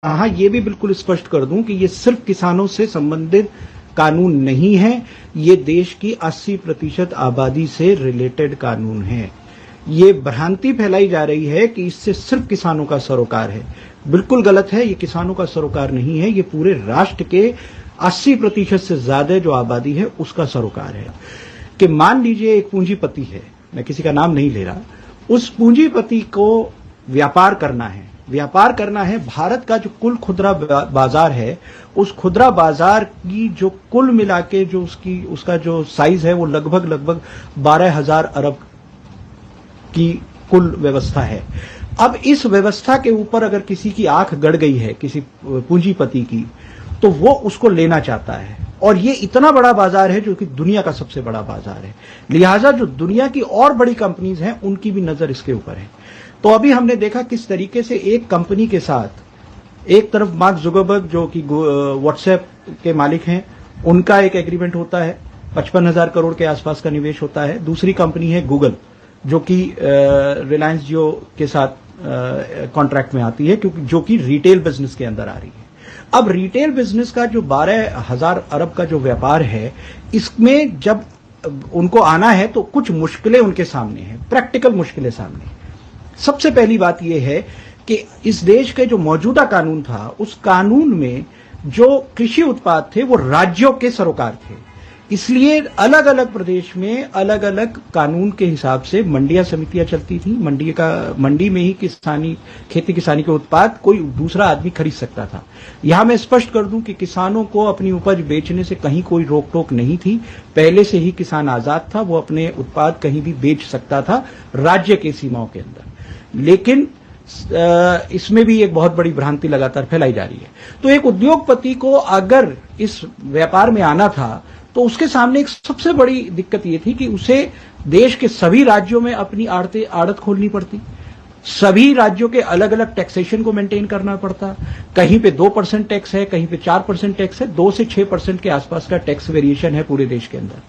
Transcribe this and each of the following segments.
हाँ, ये भी बिल्कुल स्पष्ट कर दूं कि ये सिर्फ किसानों से संबंधित कानून नहीं है, ये देश की 80% आबादी से रिलेटेड कानून है। ये भ्रांति फैलाई जा रही है कि इससे सिर्फ किसानों का सरोकार है। बिल्कुल गलत है, ये किसानों का सरोकार नहीं है, ये पूरे राष्ट्र के 80% से ज्यादा जो आबादी है उसका सरोकार है। कि मान लीजिए एक पूंजीपति है, मैं किसी का नाम नहीं ले रहा, उस पूंजीपति को व्यापार करना है। भारत का जो कुल खुदरा बाजार है, उस खुदरा बाजार की जो कुल मिला के जो उसका जो साइज है वो लगभग 12,000 अरब की कुल व्यवस्था है। अब इस व्यवस्था के ऊपर अगर किसी की आंख गड़ गई है, किसी पूंजीपति की, तो वो उसको लेना चाहता है। और ये इतना बड़ा बाजार है जो कि दुनिया का सबसे बड़ा बाजार है, लिहाजा जो दुनिया की और बड़ी कंपनीज हैं उनकी भी नजर इसके ऊपर है। तो अभी हमने देखा किस तरीके से एक कंपनी के साथ एक तरफ मार्क जुकरबर्ग जो कि व्हाट्सएप के मालिक हैं, उनका एक एग्रीमेंट होता है, 55,000 करोड़ के आसपास का निवेश होता है। दूसरी कंपनी है गूगल जो कि रिलायंस जियो के साथ कॉन्ट्रैक्ट में आती है, क्योंकि जो कि रिटेल बिजनेस के अंदर आ रही है। अब रिटेल बिजनेस का जो 12,000 अरब का जो व्यापार है, इसमें जब उनको आना है तो कुछ मुश्किलें उनके सामने हैं, प्रैक्टिकल मुश्किलें सामने। सबसे पहली बात यह है कि इस देश के जो मौजूदा कानून था, उस कानून में जो कृषि उत्पाद थे वो राज्यों के सरोकार थे, इसलिए अलग अलग प्रदेश में अलग अलग कानून के हिसाब से मंडियां समितियां चलती थी। मंडी में ही खेती किसानी के उत्पाद कोई दूसरा आदमी खरीद सकता था। यहां मैं स्पष्ट कर दूं कि किसानों को अपनी उपज बेचने से कहीं कोई रोक टोक नहीं थी। पहले से ही किसान आजाद था, वो अपने उत्पाद कहीं भी बेच सकता था राज्य की सीमाओं के अंदर। लेकिन इसमें भी एक बहुत बड़ी भ्रांति लगातार फैलाई जा रही है। तो एक उद्योगपति को अगर इस व्यापार में आना था तो उसके सामने एक सबसे बड़ी दिक्कत यह थी कि उसे देश के सभी राज्यों में अपनी आड़त खोलनी पड़ती, सभी राज्यों के अलग अलग टैक्सेशन को मेंटेन करना पड़ता। कहीं पे 2% टैक्स है, कहीं पे 4% टैक्स है, 2 से 6% के आसपास का टैक्स वेरिएशन है पूरे देश के अंदर।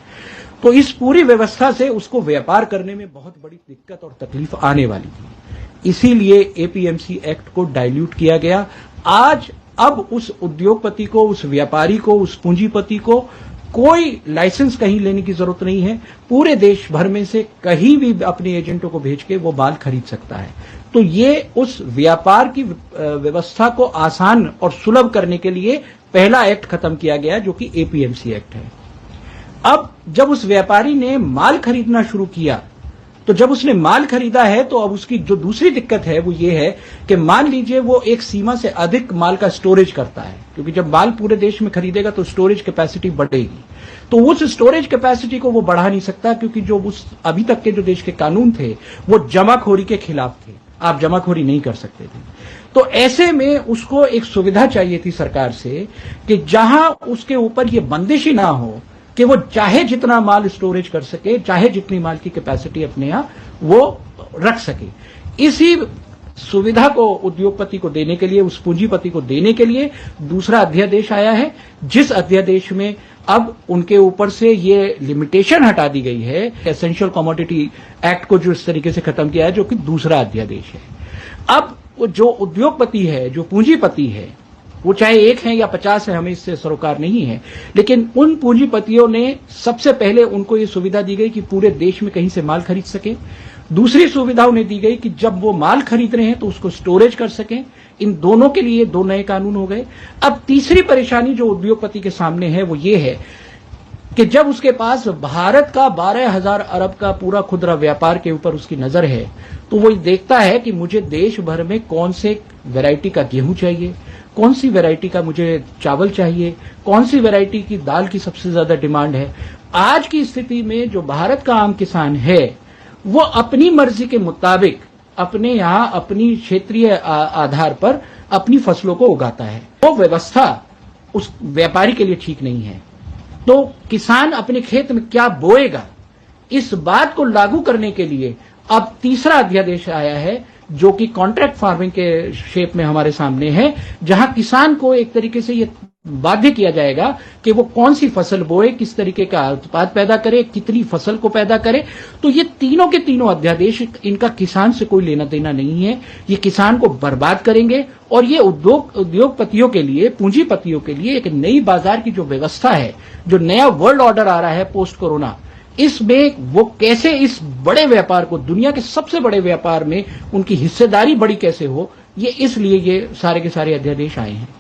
तो इस पूरी व्यवस्था से उसको व्यापार करने में बहुत बड़ी दिक्कत और तकलीफ आने वाली थी। इसीलिए एपीएमसी एक्ट को डाइल्यूट किया गया। अब उस उद्योगपति को, उस व्यापारी को, उस पूंजीपति को कोई लाइसेंस कहीं लेने की जरूरत नहीं है। पूरे देश भर में से कहीं भी अपने एजेंटों को भेज के वो माल खरीद सकता है। तो ये उस व्यापार की व्यवस्था को आसान और सुलभ करने के लिए पहला एक्ट खत्म किया गया, जो कि एपीएमसी एक्ट है। अब जब उस व्यापारी ने माल खरीदना शुरू किया, तो जब उसने माल खरीदा है तो अब उसकी जो दूसरी दिक्कत है वो ये है कि मान लीजिए वो एक सीमा से अधिक माल का स्टोरेज करता है, क्योंकि जब माल पूरे देश में खरीदेगा तो स्टोरेज कैपेसिटी बढ़ेगी। तो उस स्टोरेज कैपेसिटी को वो बढ़ा नहीं सकता, क्योंकि जो उस अभी तक के जो देश के कानून थे वो जमाखोरी के खिलाफ थे, आप जमाखोरी नहीं कर सकते थे। तो ऐसे में उसको एक सुविधा चाहिए थी सरकार से कि जहां उसके ऊपर ये बंदिश ही ना हो कि वो चाहे जितना माल स्टोरेज कर सके, चाहे जितनी माल की कैपेसिटी अपने यहां वो रख सके। इसी सुविधा को उद्योगपति को देने के लिए, उस पूंजीपति को देने के लिए दूसरा अध्यादेश आया है, जिस अध्यादेश में अब उनके ऊपर से ये लिमिटेशन हटा दी गई है। एसेंशियल कमोडिटी एक्ट को जो इस तरीके से खत्म किया है, जो कि दूसरा अध्यादेश है। अब जो उद्योगपति है, जो पूंजीपति है, वो चाहे 1 है या 50 है, हमें इससे सरोकार नहीं है, लेकिन उन पूंजीपतियों ने सबसे पहले उनको ये सुविधा दी गई कि पूरे देश में कहीं से माल खरीद सके। दूसरी सुविधा उन्हें दी गई कि जब वो माल खरीद रहे हैं तो उसको स्टोरेज कर सकें। इन दोनों के लिए 2 नए कानून हो गए। अब तीसरी परेशानी जो उद्योगपति के सामने है वो ये है कि जब उसके पास भारत का 12,000 अरब का पूरा खुदरा व्यापार के ऊपर उसकी नजर है, तो वो देखता है कि मुझे देश भर में कौन से वैरायटी का गेहूं चाहिए, कौन सी वैरायटी का मुझे चावल चाहिए, कौन सी वैरायटी की दाल की सबसे ज्यादा डिमांड है। आज की स्थिति में जो भारत का आम किसान है वो अपनी मर्जी के मुताबिक अपने यहां अपनी क्षेत्रीय आधार पर अपनी फसलों को उगाता है। वो व्यवस्था उस व्यापारी के लिए ठीक नहीं है। तो किसान अपने खेत में क्या बोएगा, इस बात को लागू करने के लिए अब तीसरा अध्यादेश आया है, जो कि कॉन्ट्रैक्ट फार्मिंग के शेप में हमारे सामने है, जहां किसान को एक तरीके से ये बाध्य किया जाएगा कि वो कौन सी फसल बोए, किस तरीके का उत्पाद पैदा करे, कितनी फसल को पैदा करे। तो ये तीनों के तीनों अध्यादेश, इनका किसान से कोई लेना देना नहीं है। ये किसान को बर्बाद करेंगे और ये उद्योगपतियों के लिए, पूंजीपतियों के लिए एक नई बाजार की जो व्यवस्था है, जो नया वर्ल्ड ऑर्डर आ रहा है पोस्ट कोरोना, इसमें वो कैसे इस बड़े व्यापार को, दुनिया के सबसे बड़े व्यापार में उनकी हिस्सेदारी बड़ी कैसे हो, ये इसलिए ये सारे के सारे अध्यादेश आए हैं।